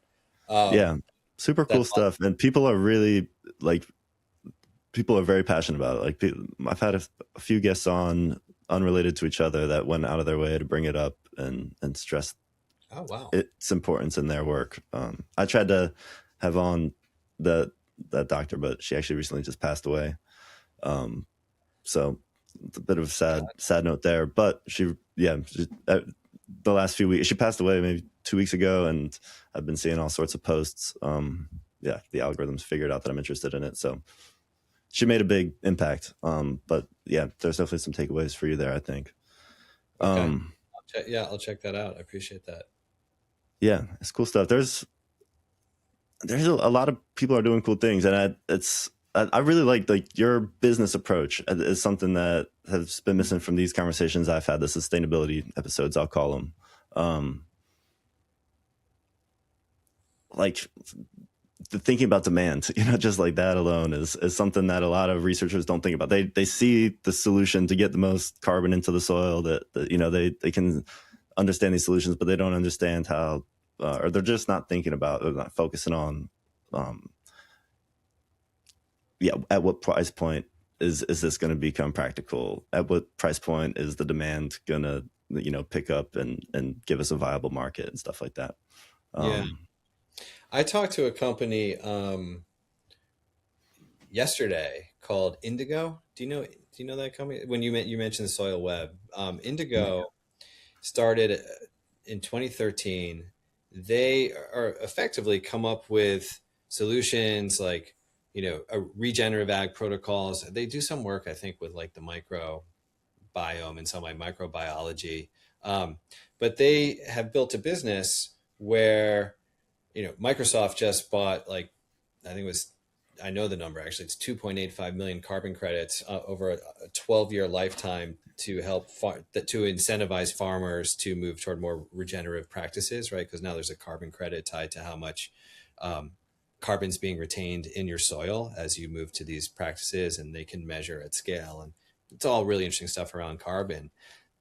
Speaker 2: Yeah, super cool stuff, and people are really people are very passionate about it. Like, I've had a few guests on unrelated to each other that went out of their way to bring it up and stress its importance in their work. I tried to have on that doctor, but she actually recently just passed away. So it's a bit of a sad note there, but the last few weeks, she passed away maybe 2 weeks ago, and I've been seeing all sorts of posts. The algorithms figured out that I'm interested in it. So she made a big impact. But yeah, there's definitely some takeaways for you there, I think.
Speaker 1: Okay. I'll check that out. I appreciate that.
Speaker 2: Yeah, it's cool stuff. There's a lot of people are doing cool things, and I really like your business approach is something that has been missing from these conversations I've had, the sustainability episodes, I'll call them. Like the thinking about demand, just like that alone is something that a lot of researchers don't think about. They see the solution to get the most carbon into the soil, that they can understand these solutions, but they don't understand how, or they're just not thinking about, they're not focusing on, at what price point is this going to become practical? At what price point is the demand going to, pick up and give us a viable market and stuff like that?
Speaker 1: I talked to a company yesterday called Indigo. Do you know that company? When you mentioned the soil web, Indigo started in 2013. They are effectively come up with solutions like, regenerative ag protocols. They do some work, I think, with like the microbiome and some like microbiology. But they have built a business where, Microsoft just bought, like, I think it was, I know the number actually, it's 2.85 million carbon credits over a 12-year lifetime to help to incentivize farmers to move toward more regenerative practices, right? Because now there's a carbon credit tied to how much carbon's being retained in your soil as you move to these practices, and they can measure at scale. And it's all really interesting stuff around carbon.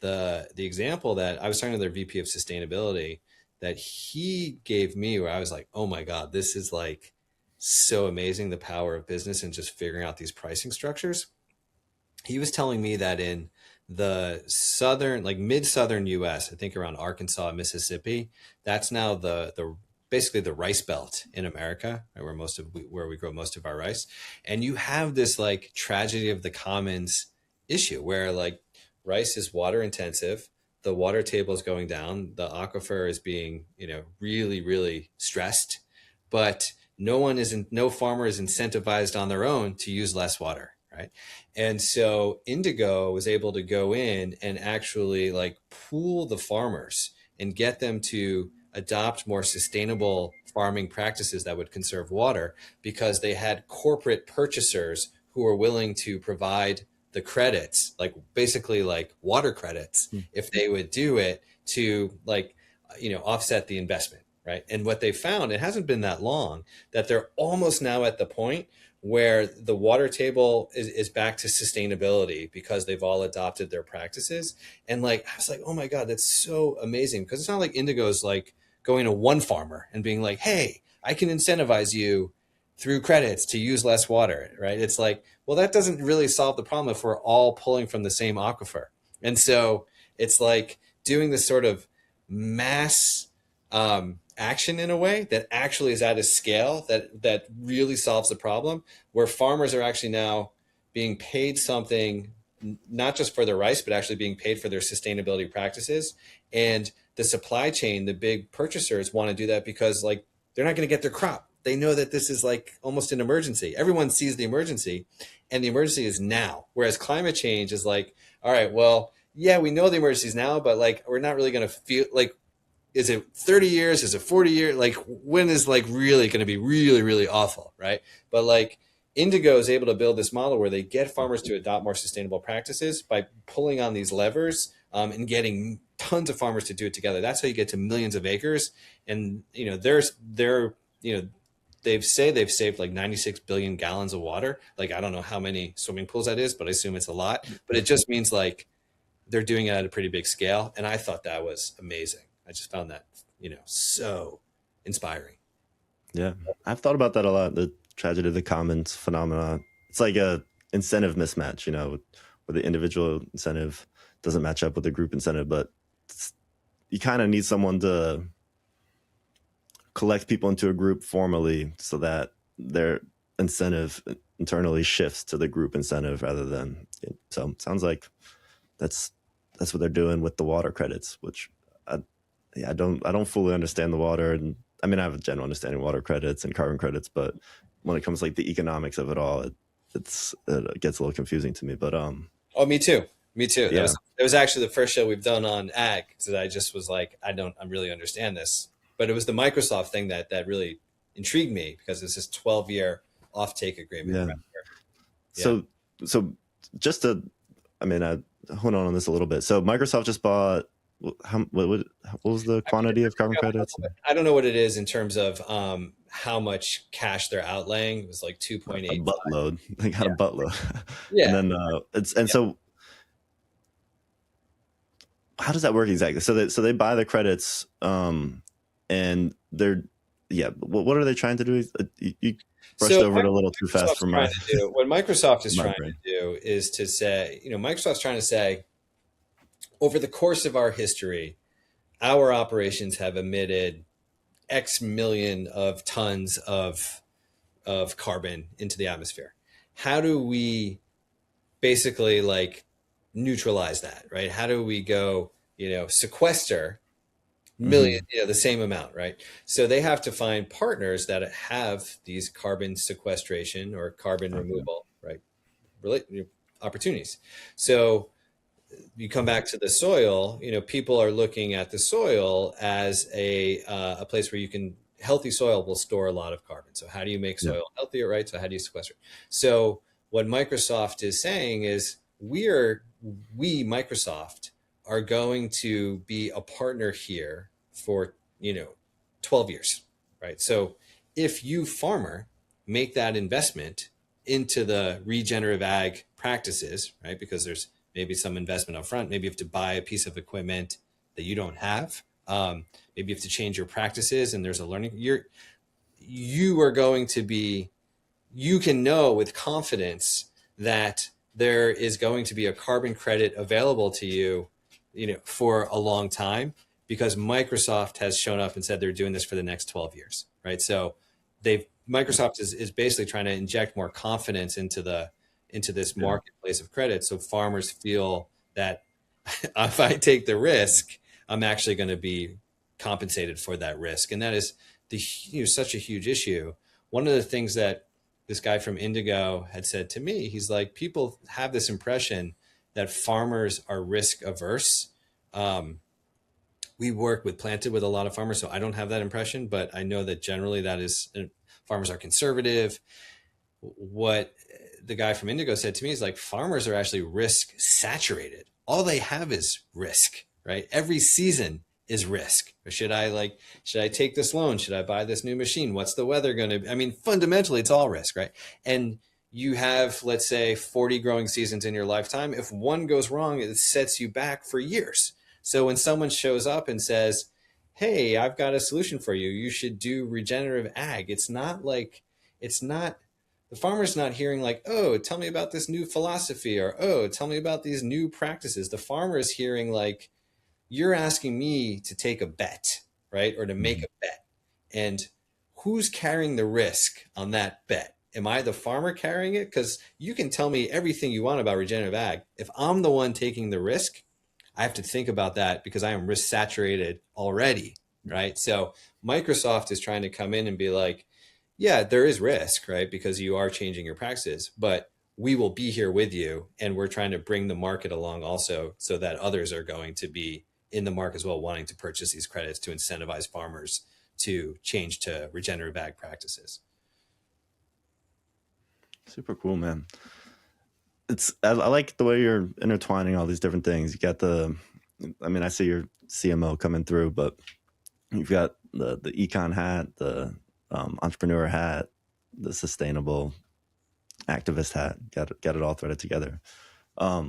Speaker 1: The example that I was talking to their VP of sustainability that he gave me, where I was like, oh my God, this is like so amazing, the power of business and just figuring out these pricing structures. He was telling me that in the southern, like mid-southern US, I think around Arkansas, Mississippi, that's now the basically the rice belt in America, right, where we grow most of our rice. And you have this like tragedy of the commons issue where like rice is water intensive, the water table is going down, the aquifer is being, really, really stressed, but no farmer is incentivized on their own to use less water, right? And so Indigo was able to go in and actually like pool the farmers and get them to adopt more sustainable farming practices that would conserve water because they had corporate purchasers who were willing to provide the credits, like basically like water credits, if they would do it to like, offset the investment, right? And what they found, it hasn't been that long, that they're almost now at the point where the water table is back to sustainability because they've all adopted their practices. And like, I was like, oh my God, that's so amazing. Because it's not like Indigo's like going to one farmer and being like, hey, I can incentivize you through credits to use less water, right? It's like, well, that doesn't really solve the problem if we're all pulling from the same aquifer. And so it's like doing this sort of mass action in a way that actually is at a scale that really solves the problem, where farmers are actually now being paid something, not just for their rice, but actually being paid for their sustainability practices. And the supply chain, the big purchasers want to do that because like they're not going to get their crop. They know that this is like almost an emergency. Everyone sees the emergency, and the emergency is now. Whereas climate change is like, all right, well, yeah, we know the emergency is now, but like we're not really going to feel like, is it 30 years? Is it 40 years? Like when is like really going to be really, really awful, right? But like Indigo is able to build this model where they get farmers to adopt more sustainable practices by pulling on these levers and getting tons of farmers to do it together. That's how you get to millions of acres. And they've saved like 96 billion gallons of water. Like I don't know how many swimming pools that is, but I assume it's a lot. But it just means like they're doing it at a pretty big scale, and I thought that was amazing. I just found that so inspiring.
Speaker 2: Yeah, I've thought about that a lot. The tragedy of the commons phenomena. It's like a incentive mismatch, where the individual incentive doesn't match up with the group incentive, but you kind of need someone to collect people into a group formally so that their incentive internally shifts to the group incentive rather than. So it sounds like that's what they're doing with the water credits, which I don't fully understand the water. And I mean, I have a general understanding of water credits and carbon credits, but when it comes to like the economics of it all, it gets a little confusing to me. But
Speaker 1: Oh, me too. Me too.
Speaker 2: Yeah.
Speaker 1: That was actually the first show we've done on ag, because I just was like, I really understand this. But it was the Microsoft thing that really intrigued me, because it's this 12-year offtake agreement.
Speaker 2: Yeah.
Speaker 1: Right here.
Speaker 2: So just to, I mean, I hold on this a little bit. So Microsoft just bought, what was the quantity of carbon credits?
Speaker 1: I don't know what it is in terms of how much cash they're outlaying. It was like 2.8.
Speaker 2: A buttload. They got a buttload.
Speaker 1: Yeah.
Speaker 2: And then so how does that work exactly? So they buy the credits, and they're what are they trying to do? You brushed over it a little too fast for my.
Speaker 1: What Microsoft is trying to do is to say, Microsoft's trying to say, over the course of our history, our operations have emitted X million of tons of carbon into the atmosphere. How do we basically like neutralize that, right? How do we go, sequester million, the same amount, right? So they have to find partners that have these carbon sequestration or carbon removal, right? Opportunities. So you come back to the soil, people are looking at the soil as a place where healthy soil will store a lot of carbon. So how do you make soil healthier, right? So how do you sequester? So what Microsoft is saying is we, Microsoft, are going to be a partner here for, 12 years, right? So if you, farmer, make that investment into the regenerative ag practices, right? Because there's maybe some investment up front. Maybe you have to buy a piece of equipment that you don't have. Maybe you have to change your practices, and there's a learning. You are going to be, you can know with confidence that there is going to be a carbon credit available to you, for a long time, because Microsoft has shown up and said they're doing this for the next 12 years, right? So Microsoft is basically trying to inject more confidence into the into this
Speaker 2: Yeah.
Speaker 1: marketplace of credit. So farmers feel that if I take the risk, I'm actually going to be compensated for that risk. And that is such a huge issue. One of the things that this guy from Indigo had said to me, he's like, people have this impression that farmers are risk averse. We work with planted with a lot of farmers, so I don't have that impression, but I know that generally that is farmers are conservative. What the guy from Indigo said to me is like, farmers are actually risk saturated. All they have is risk, right? Every season is risk. Should I take this loan? Should I buy this new machine? What's the weather going to be? I mean, fundamentally, it's all risk, right? And you have, let's say, 40 growing seasons in your lifetime. If one goes wrong, it sets you back for years. So when someone shows up and says, hey, I've got a solution for you, you should do regenerative ag. It's not, the farmer's not hearing like, oh, tell me about this new philosophy, or, oh, tell me about these new practices. The farmer is hearing like, you're asking me to take a bet, right? Or to make a bet. And who's carrying the risk on that bet? Am I the farmer carrying it? Because you can tell me everything you want about regenerative ag. If I'm the one taking the risk, I have to think about that because I am risk saturated already, right? So Microsoft is trying to come in and be like, yeah, there is risk, right? Because you are changing your practices, but we will be here with you. And we're trying to bring the market along also so that others are going to be in the market as well, wanting to purchase these credits to incentivize farmers to change to regenerative ag practices.
Speaker 2: Super cool, man. I like the way you're intertwining all these different things. You got I see your CMO coming through, but you've got the econ hat, the entrepreneur hat, the sustainable activist hat. Got it all threaded together. I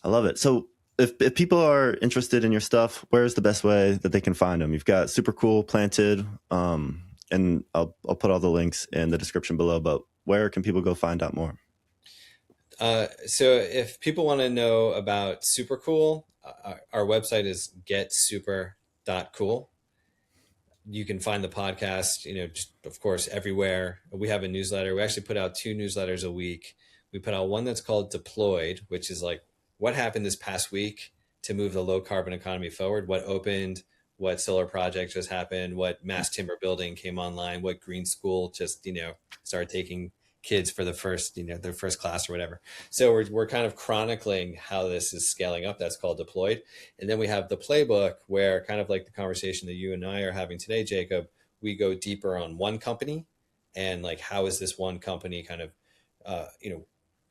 Speaker 2: love it. So if people are interested in your stuff, where's the best way that they can find them? You've got Super Cool, Planted, and I'll put all the links in the description below, but where can people go find out more?
Speaker 1: So if people want to know about Super Cool, our website is getsuper.cool. You can find the podcast, just, of course, everywhere. We have a newsletter. We actually put out 2 newsletters a week. We put out one that's called Deployed, which is like what happened this past week to move the low carbon economy forward, what opened, what solar project just happened, what mass timber building came online, what green school just, started taking kids for the first, their first class or whatever. So we're kind of chronicling how this is scaling up. That's called Deployed. And then we have the playbook, where kind of like the conversation that you and I are having today, Jacob, we go deeper on one company and like, how is this one company kind of,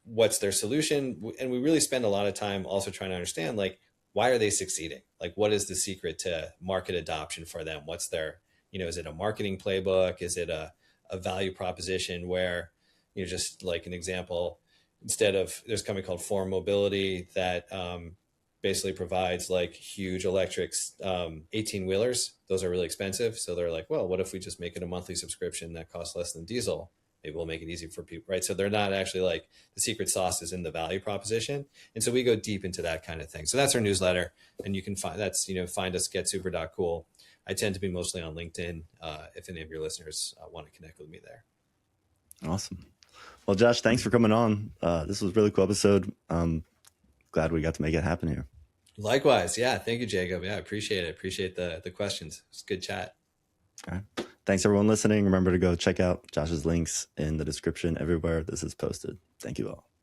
Speaker 1: what's their solution? And we really spend a lot of time also trying to understand, like, why are they succeeding? Like, what is the secret to market adoption for them? What's their, is it a marketing playbook? Is it a value proposition where, just like an example, instead of, there's a company called Form Mobility that basically provides like huge electrics, 18 wheelers. Those are really expensive. So they're like, well, what if we just make it a monthly subscription that costs less than diesel? Maybe we'll make it easy for people, right? So they're not actually like, the secret sauce is in the value proposition. And so we go deep into that kind of thing. So that's our newsletter. And you can find, find us getsuper.cool. I tend to be mostly on LinkedIn. If any of your listeners want to connect with me there.
Speaker 2: Awesome. Well, Josh, thanks for coming on. This was a really cool episode. Glad we got to make it happen here.
Speaker 1: Likewise. Yeah. Thank you, Jacob. Yeah. I appreciate it. Appreciate the questions. It's a good chat.
Speaker 2: All right. Thanks everyone listening. Remember to go check out Josh's links in the description everywhere this is posted. Thank you all.